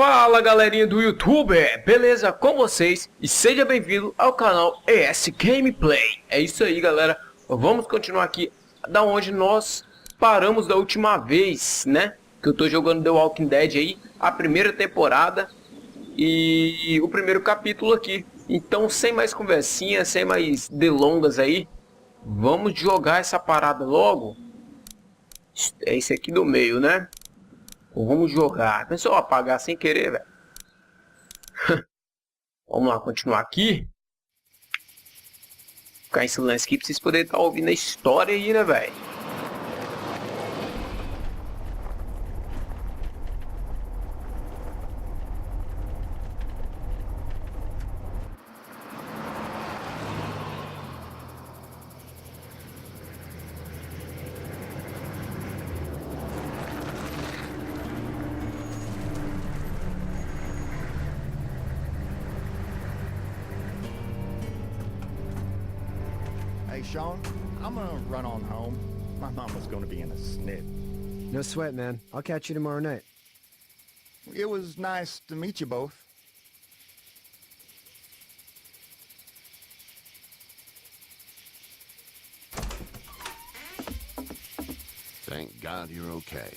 Fala galerinha do YouTube, beleza com vocês? E seja bem-vindo ao canal ES Gameplay. É isso aí galera, vamos continuar aqui da onde nós paramos da última vez, né? Que eu tô jogando The Walking Dead aí, a primeira temporada e o primeiro capítulo aqui. Então sem mais conversinha, sem mais delongas aí, vamos jogar essa parada logo. É esse aqui do meio, né? Vamos jogar. Pensou apagar sem querer, velho. Vamos lá, continuar aqui. Ficar em silêncio aqui pra vocês poderem estar ouvindo a história aí, né, velho? Hey, Sean, I'm gonna run on home. My mama's gonna be in a snit. No sweat, man. I'll catch you tomorrow night. It was nice to meet you both. Thank God you're okay.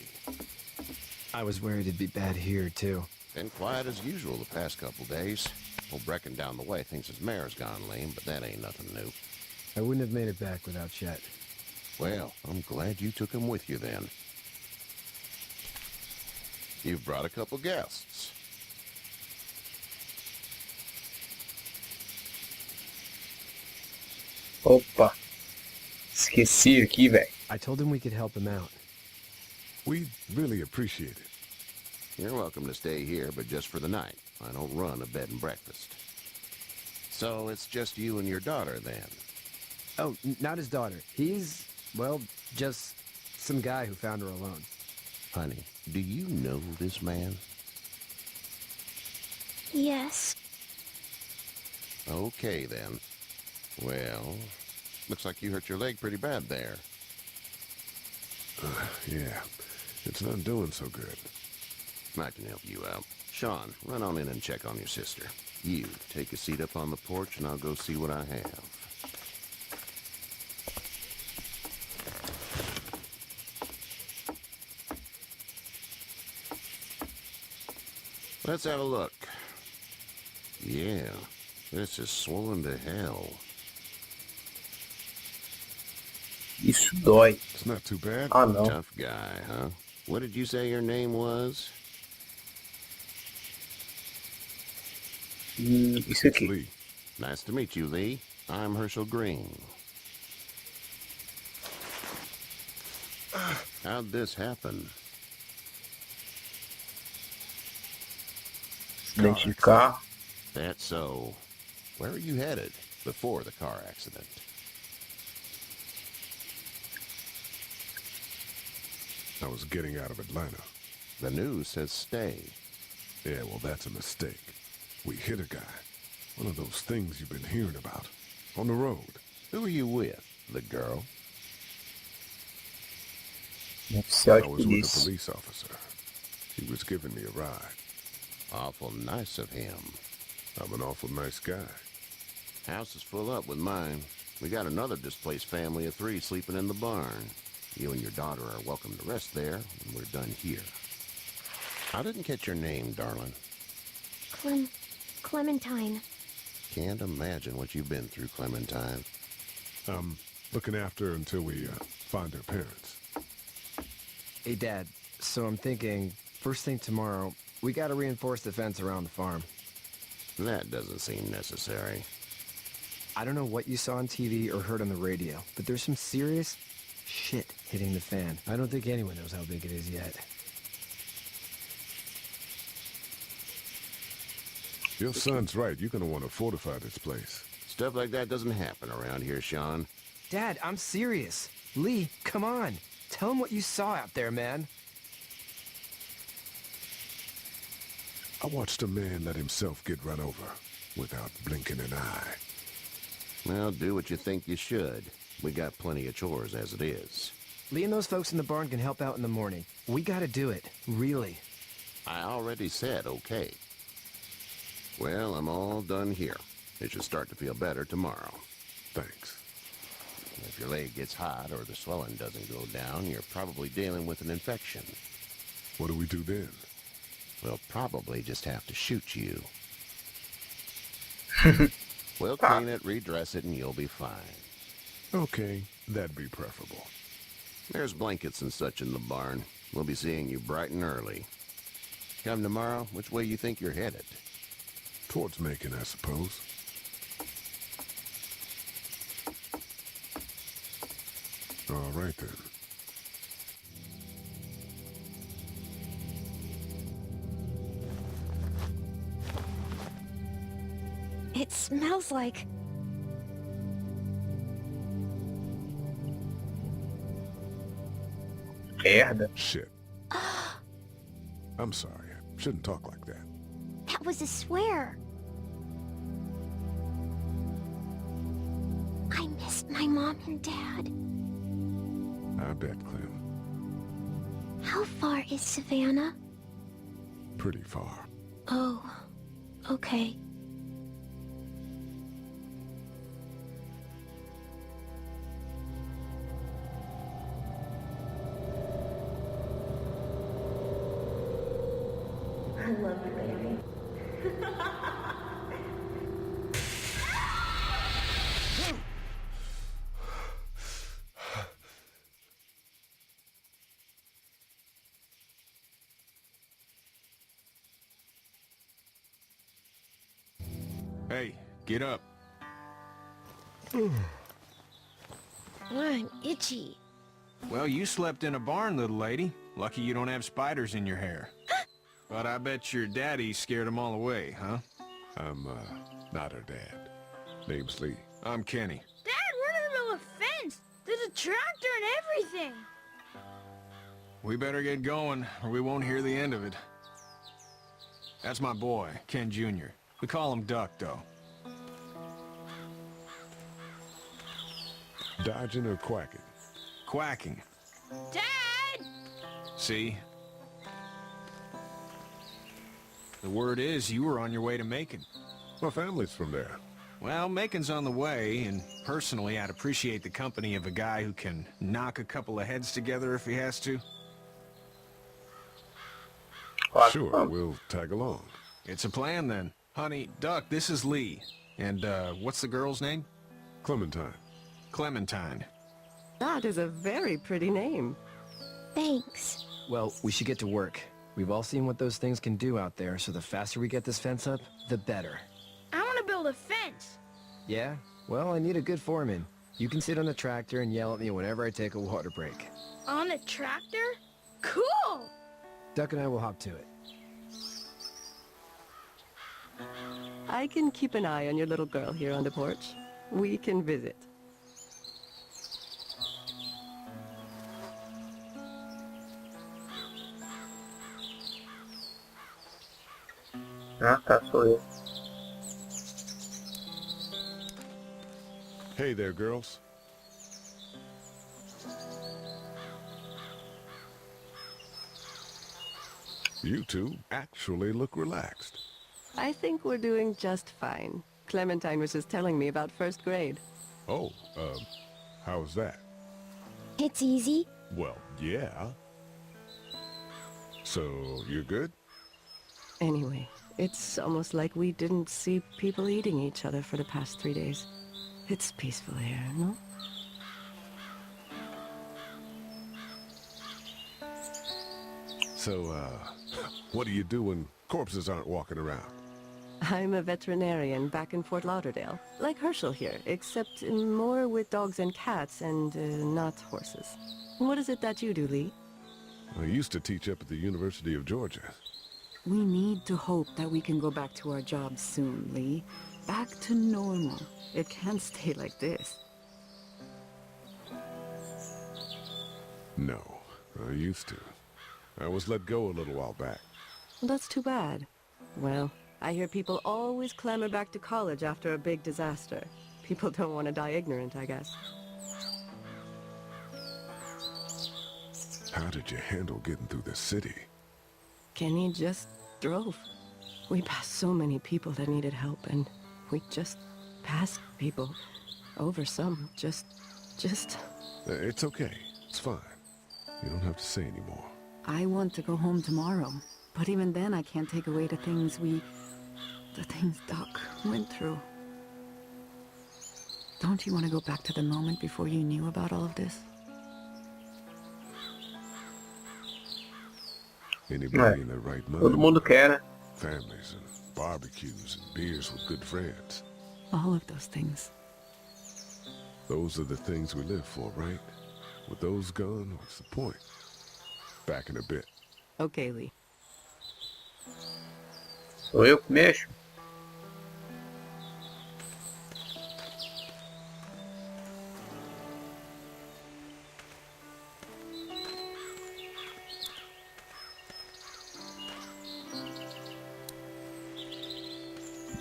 I was worried it'd be bad here, too. Been quiet as usual the past couple days. Old Brecken down the way thinks his mare's gone lame, but that ain't nothing new. I wouldn't have made it back without Chet. Well, I'm glad you took him with you then. You've brought a couple guests. Opa. Esqueci aqui, velho. I told him we could help him out. We really appreciate it. You're welcome to stay here, but just for the night. I don't run a bed and breakfast. So it's just you and your daughter then? Oh, not his daughter. He's, well, just some guy who found her alone. Honey, do you know this man? Yes. Okay, then. Well, looks like you hurt your leg pretty bad there. Yeah, it's not doing so good. I can help you out. Sean, run on in and check on your sister. You, take a seat up on the porch and I'll go see what I have. Let's have a look. Yeah, this is swollen to hell. Isso dói. It's not too bad. Ah, não. Tough guy, huh? What did you say your name was? Isso It's aqui. Lee. Nice to meet you, Lee. I'm Herschel Green. How'd this happen? Acidente de carro. That's so. Where are you headed before the car accident? I was getting out of Atlanta. The news says stay. Yeah, well, that's a mistake. We hit a guy. One of those things you've been hearing about. On the road. Who are you with? The girl? Oficial I de was with a polícia. police officer. He was giving me a ride. Awful nice of him. I'm an awful nice guy. House is full up with mine. We got another displaced family of 3 sleeping in the barn. You and your daughter are welcome to rest there when we're done here. I didn't catch your name, darling. Clementine. Can't imagine what you've been through, Clementine. I'm looking after her until we find her parents. Hey, Dad, so I'm thinking, first thing tomorrow, we gotta reinforce the fence around the farm. That doesn't seem necessary. I don't know what you saw on TV or heard on the radio, but there's some serious shit hitting the fan. I don't think anyone knows how big it is yet. Your son's right. You're gonna want to fortify this place. Stuff like that doesn't happen around here, Sean. Dad, I'm serious. Lee, come on. Tell him what you saw out there, man. I watched a man let himself get run over without blinking an eye. Well, do what you think you should. We got plenty of chores as it is. Lee and those folks in the barn can help out in the morning. We gotta do it, really. I already said okay. Well, I'm all done here. It should start to feel better tomorrow. Thanks. If your leg gets hot or the swelling doesn't go down, you're probably dealing with an infection. What do we do then? We'll probably just have to shoot you. We'll clean it, redress it, and you'll be fine. Okay, that'd be preferable. There's blankets and such in the barn. We'll be seeing you bright and early. Come tomorrow, which way you think you're headed? Towards Macon, I suppose. All right, then. It smells like... Merda. Shit. I'm sorry. I shouldn't talk like that. That was a swear. I miss my mom and dad. I bet, Clem. How far is Savannah? Pretty far. Oh, okay. I love you, baby. Hey, get up. I'm itchy. Well, you slept in a barn, little lady. Lucky you don't have spiders in your hair. But I bet your daddy scared them all away, huh? I'm, not her dad. Name's Lee. I'm Kenny. Dad, we're in the middle of a fence. There's a tractor and everything. We better get going, or we won't hear the end of it. That's my boy, Ken Jr. We call him Duck, though. Dodging or quacking? Quacking. Dad! See? The word is you were on your way to Macon. My family's from there. Well, Macon's on the way, and personally, I'd appreciate the company of a guy who can knock a couple of heads together if he has to. Sure, we'll tag along. It's a plan, then. Honey, Duck, this is Lee. And, what's the girl's name? Clementine. Clementine. That is a very pretty name. Thanks. Well, we should get to work. We've all seen what those things can do out there, so the faster we get this fence up, the better. I want to build a fence. Yeah? Well, I need a good foreman. You can sit on the tractor and yell at me whenever I take a water break. On a tractor? Cool! Duck and I will hop to it. I can keep an eye on your little girl here on the porch. We can visit. Ah, tá, sou eu. Hey there, girls. You two actually look relaxed. I think we're doing just fine. Clementine was just telling me about first grade. Oh, how's that? It's easy. Well, yeah. So, you're good? Anyway, it's almost like we didn't see people eating each other for the past 3 days. It's peaceful here, no? So, what do you do when corpses aren't walking around? I'm a veterinarian back in Fort Lauderdale. Like Herschel here, except more with dogs and cats and not horses. What is it that you do, Lee? I used to teach up at the University of Georgia. We need to hope that we can go back to our jobs soon, Lee. Back to normal. It can't stay like this. No, I used to. I was let go a little while back. That's too bad. Well, I hear people always clamor back to college after a big disaster. People don't want to die ignorant, I guess. How did you handle getting through the city? Kenny just drove. We passed so many people that needed help, and we just passed people. Over some, just... It's okay. It's fine. You don't have to say anymore. I want to go home tomorrow. But even then, I can't take away the things Doc went through. Don't you want to go back to the moment before you knew about all of this? Anybody in their right Todo mind? mundo quer, né? Families and barbecues and beers with good friends. All of those things. Those are the things we live for, right? With those gone, what's the point? Back in a bit. Okay, Lee. Sou eu que mexo.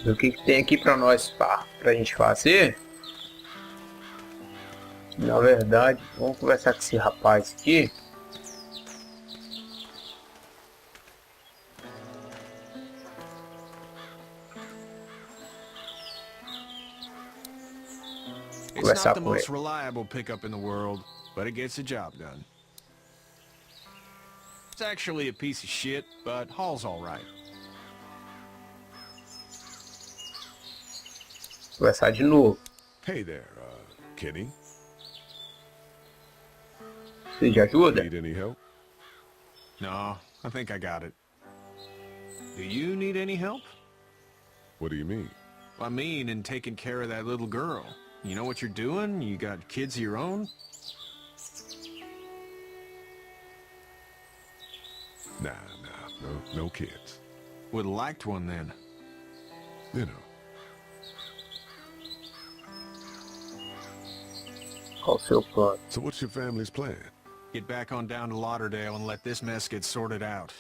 O que tem aqui pra nós, pra gente fazer? Na verdade, vamos conversar com esse rapaz aqui. It's not the most reliable pickup in the world, but it gets the job done. It's actually a piece of shit, but haul's all right. Conversar de novo. Hey there, Kenny. Você de ajuda? Need any help? No, I think I got it. Do you need any help? What do you mean? I mean, in taking care of that little girl. You know what you're doing? You got kids of your own? Nah, no kids. Would've liked one then. You know. Qual o seu plano? So what's your family's plan? Get back on down to Lauderdale and let this mess get sorted out.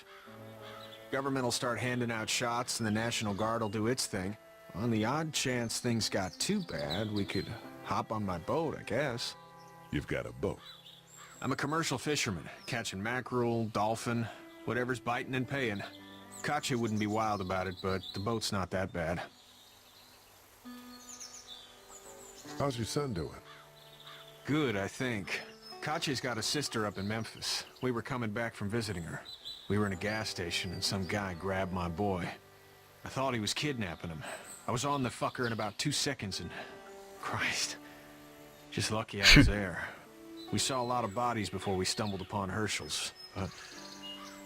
Government will start handing out shots and the National Guard will do its thing. On the odd chance things got too bad, we could hop on my boat, I guess. You've got a boat. I'm a commercial fisherman, catching mackerel, dolphin, whatever's biting and paying. Katya wouldn't be wild about it, but the boat's not that bad. How's your son doing? Good, I think. Katya's got a sister up in Memphis. We were coming back from visiting her. We were in a gas station and some guy grabbed my boy. I thought he was kidnapping him. I was on the fucker in about 2 seconds and... Christ. Just lucky I was there. We saw a lot of bodies before we stumbled upon Herschel's. But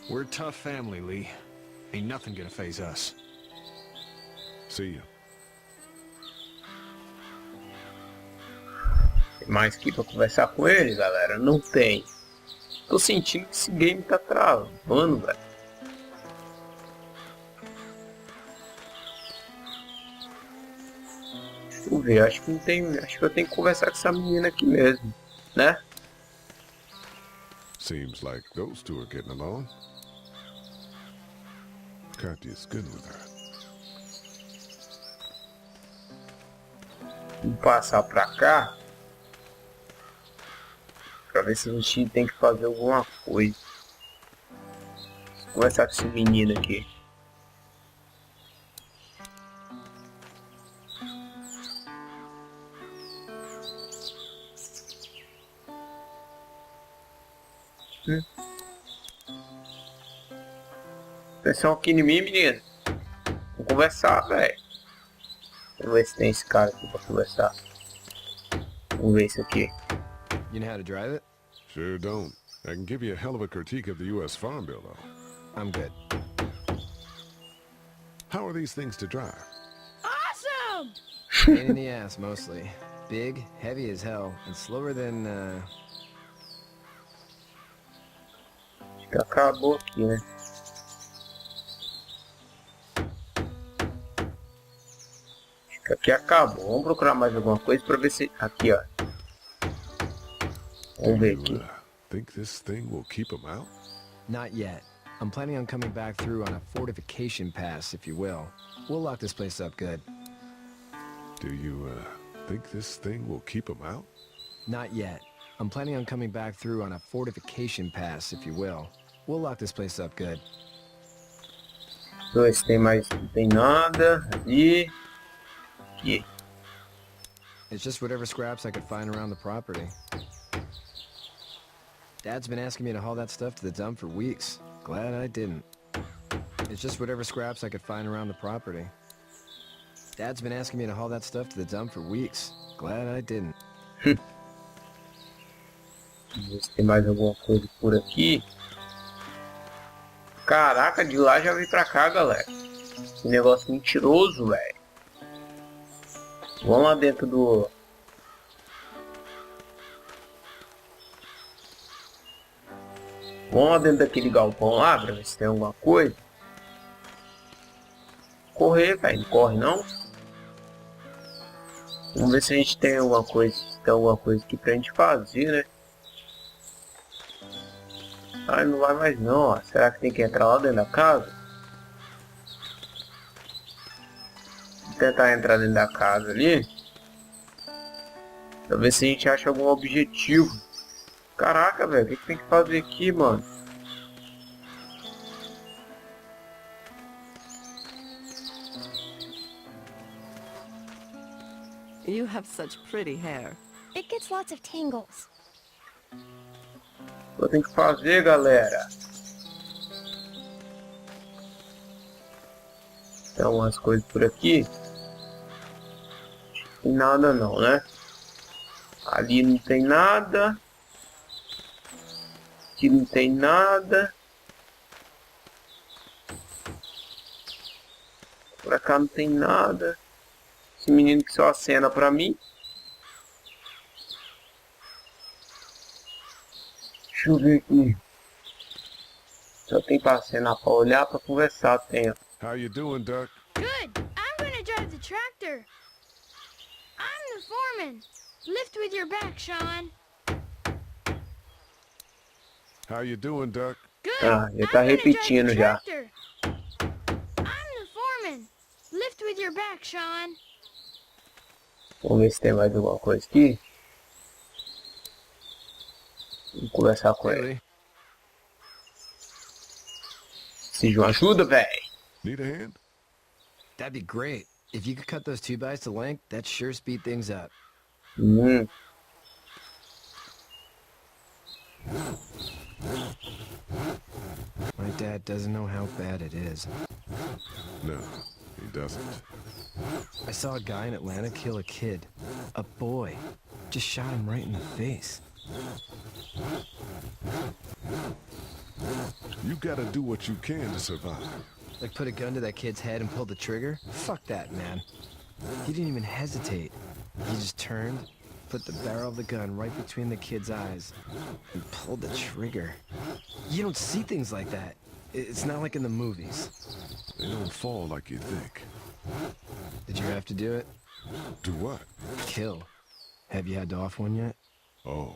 we're a tough family, Lee. Ain't nothing gonna faze us. See ya. Tem mais aqui pra conversar com ele, galera? Não tem. Tô sentindo que esse game tá travando, velho. Deixa eu ver, acho que não tem. Acho que eu tenho que conversar com essa menina aqui mesmo, né? Seems like those two are getting along. Katya's good with her. Vamos passar pra cá. Pra ver se a gente tem que fazer alguma coisa. Vou conversar com esse menino aqui. Atenção aqui em mim, menino. Vamos conversar, velho. Vamos ver se tem esse cara aqui pra conversar. Vamos ver isso aqui. You know how to drive it? Sure don't. I can give you a hell of a critique of the U.S. Farm Bill, though. I'm good. How are these things to drive? Awesome! Pain in the ass, mostly. Big, heavy as hell, and slower than, Acho que acabou aqui, né? Acho que aqui acabou. Vamos procurar mais alguma coisa pra ver se... Aqui, ó. Vamos ver aqui. Think this thing will keep them out? Not yet. I'm planning on coming back through on a fortification pass, if you will. We'll lock this place up good. Do you, think this thing will keep them out? Not yet. I'm planning on coming back through on a fortification pass, if you will. We'll lock this place up good. Dois, tem mais, não tem nada. Ali. Aqui. It's just whatever scraps I could find around the property. Dad's been asking me to haul that stuff to the dump for weeks. Glad I didn't. It's just whatever scraps I could find around the property. Dad's been asking me to haul that stuff to the dump for weeks. Glad I didn't. Vamos ver se tem mais alguma coisa por aqui. Caraca, de lá já veio pra cá, galera. Que negócio mentiroso, velho. Vamos lá dentro do... Vamos lá dentro daquele galpão lá pra ver se tem alguma coisa. Correr, velho. Não corre, não. Vamos ver se a gente tem alguma coisa. Se tem alguma coisa aqui pra gente fazer, né? Ai, não vai mais não, ó. Será que tem que entrar lá dentro da casa? Vou tentar entrar dentro da casa ali. Pra ver se a gente acha algum objetivo. Caraca, velho. O que tem que fazer aqui, mano? You have such pretty hair. It gets lots of tangles. O que eu tenho que fazer, galera? Tem algumas coisas por aqui. Não tem nada não, né? Ali não tem nada. Aqui não tem nada. Por cá não tem nada. Esse menino que só acena pra mim. Deixa eu ver aqui. Só tem pra acenar, pra olhar, pra conversar, tem. How you doing, Duck? Good. I'm gonna drive the tractor. I'm the foreman. Lift with your back, Sean. How you doing, Duck? Good. Ah, ele I'm tá gonna drive the repetindo já. tractor. I'm the foreman. Lift with your back, Sean. Vamos ver se tem mais alguma coisa aqui. Vamos conversar com ele. Really? Precisa de uma ajuda, velho. Need a hand? That'd be great. If you could cut those 2x to length, that'd sure speed things up. My dad doesn't know how bad it is. No, he doesn't. I saw a guy in Atlanta kill a kid. A boy. Just shot him right in the face. You gotta do what you can to survive. Like put a gun to that kid's head and pull the trigger? Fuck that, man. He didn't even hesitate. He just turned, put the barrel of the gun right between the kid's eyes, and pulled the trigger. You don't see things like that. It's not like in the movies. They don't fall like you think. Did you have to do it? Do what? Kill. Have you had to off one yet? Oh,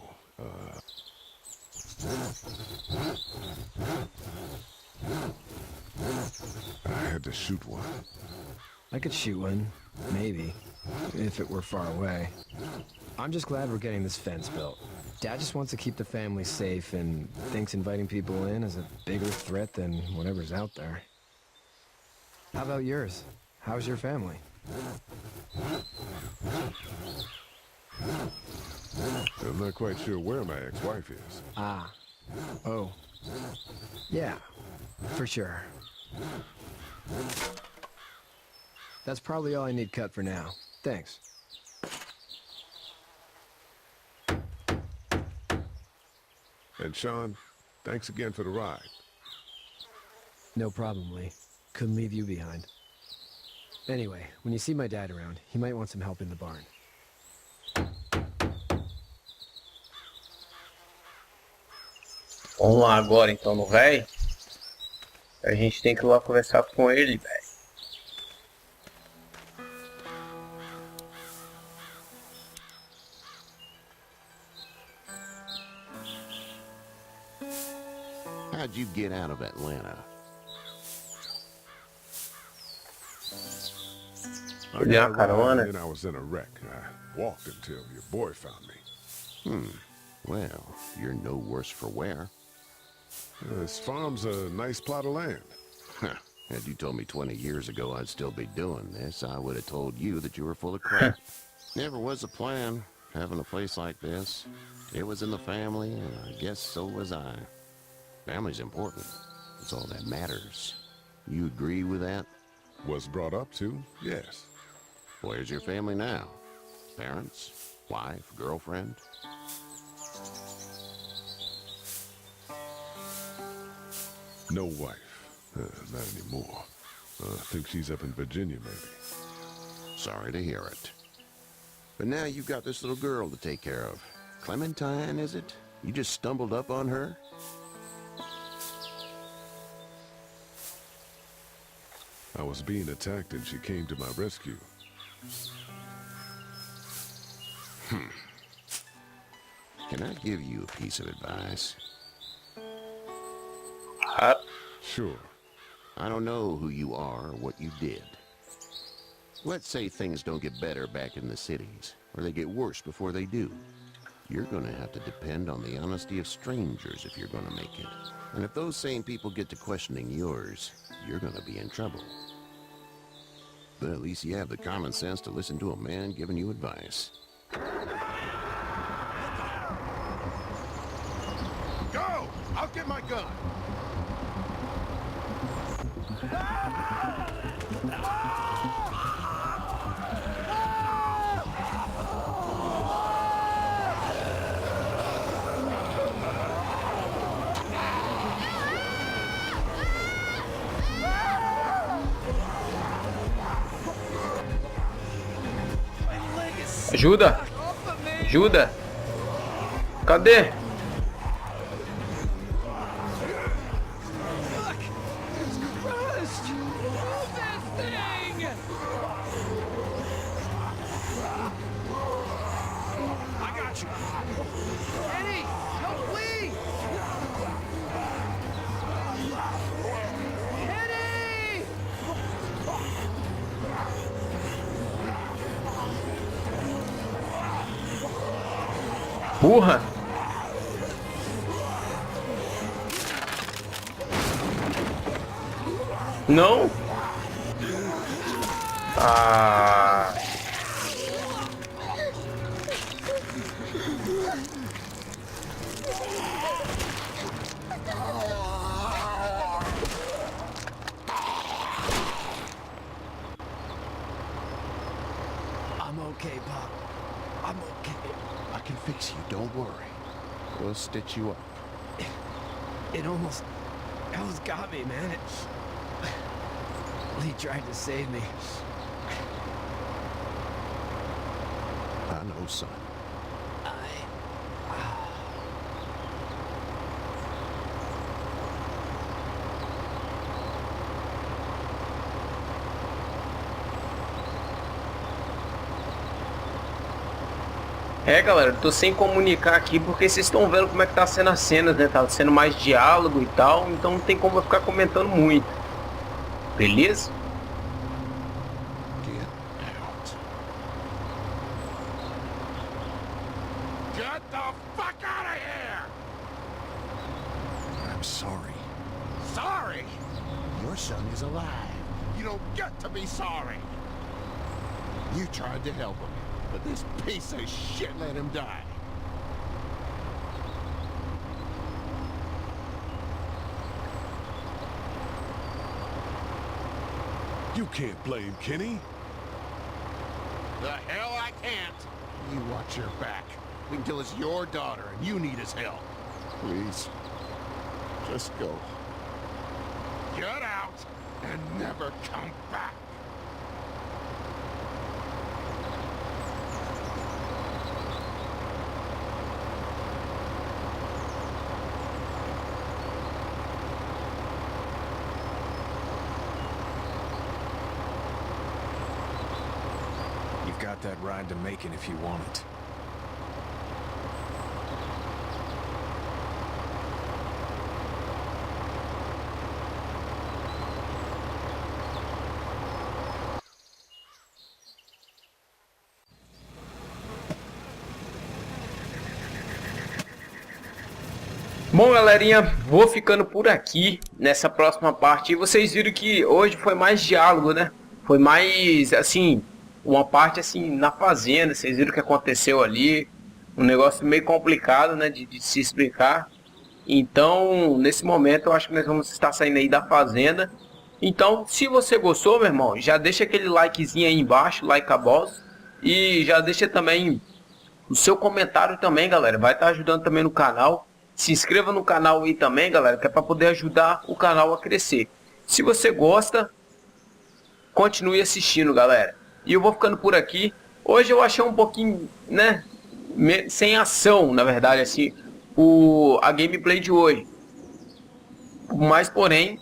I had to shoot one. I could shoot one. Maybe. If it were far away. I'm just glad we're getting this fence built. Dad just wants to keep the family safe and thinks inviting people in is a bigger threat than whatever's out there. How about yours? How's your family? I'm not quite sure where my ex-wife is. Ah. Oh. Yeah. For sure. That's probably all I need cut for now. Thanks. And Sean, thanks again for the ride. No problem, Lee. Couldn't leave you behind. Anyway, when you see my dad around, he might want some help in the barn. Vamos lá agora então no véi. A gente tem que ir lá conversar com ele, velho. How'd you get out of Atlanta? I Yeah, got a kinda ride, wanna. and then I was in a wreck. I walked until your boy found me. Well, you're no worse for wear. This farm's a nice plot of land. Had you told me 20 years ago I'd still be doing this, I would have told you that you were full of crap. Never was a plan, having a place like this. It was in the family, and I guess so was I. Family's important. It's all that matters. You agree with that? Was brought up to, yes. Where's your family now? Parents? Wife? Girlfriend? No wife. Not anymore. I think she's up in Virginia, maybe. Sorry to hear it. But now you've got this little girl to take care of. Clementine, is it? You just stumbled up on her? I was being attacked and she came to my rescue. Can I give you a piece of advice? Sure. I don't know who you are or what you did. Let's say things don't get better back in the cities, or they get worse before they do. You're gonna have to depend on the honesty of strangers if you're gonna make it. And if those same people get to questioning yours, you're gonna be in trouble. But at least you have the common sense to listen to a man giving you advice. Go! I'll get my gun. Ajuda! Ajuda! Cadê? Porra! Não? Ah! I'm okay, Pop. I'm okay. I can fix you, don't worry. We'll stitch you up. It almost got me, man. Lee tried to save me. I know, son. É, galera, eu tô sem comunicar aqui porque vocês estão vendo como é que tá sendo as cenas, né? Tá sendo mais diálogo e tal, então não tem como eu ficar comentando muito. Beleza? Get out. Get the fuck out of here! I'm sorry. Sorry? Your son is alive. You don't get to be sorry. You tried to help him, but this piece of shit let him die. You can't blame Kenny. The hell I can't. You watch your back. Wait until it's your daughter and you need his help. Please. Just go. Get out and never come back. You've got that ride to Macon if you want it. Bom, galerinha, vou ficando por aqui nessa próxima parte. E vocês viram que hoje foi mais diálogo, né? Foi mais, assim, uma parte, assim, na fazenda. Vocês viram o que aconteceu ali. Um negócio meio complicado, né, de se explicar. Então, nesse momento, eu acho que nós vamos estar saindo aí da fazenda. Então, se você gostou, meu irmão, já deixa aquele likezinho aí embaixo, like a boss. E já deixa também o seu comentário também, galera. Vai estar ajudando também no canal. Se inscreva no canal aí também, galera, que é para poder ajudar o canal a crescer. Se você gosta, continue assistindo, galera. E eu vou ficando por aqui. Hoje eu achei um pouquinho, né, sem ação, na verdade, assim, a gameplay de hoje. Mas, porém,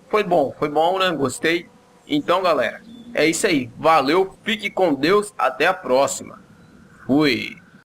foi bom, né? Gostei. Então, galera, é isso aí. Valeu, fique com Deus, até a próxima. Fui.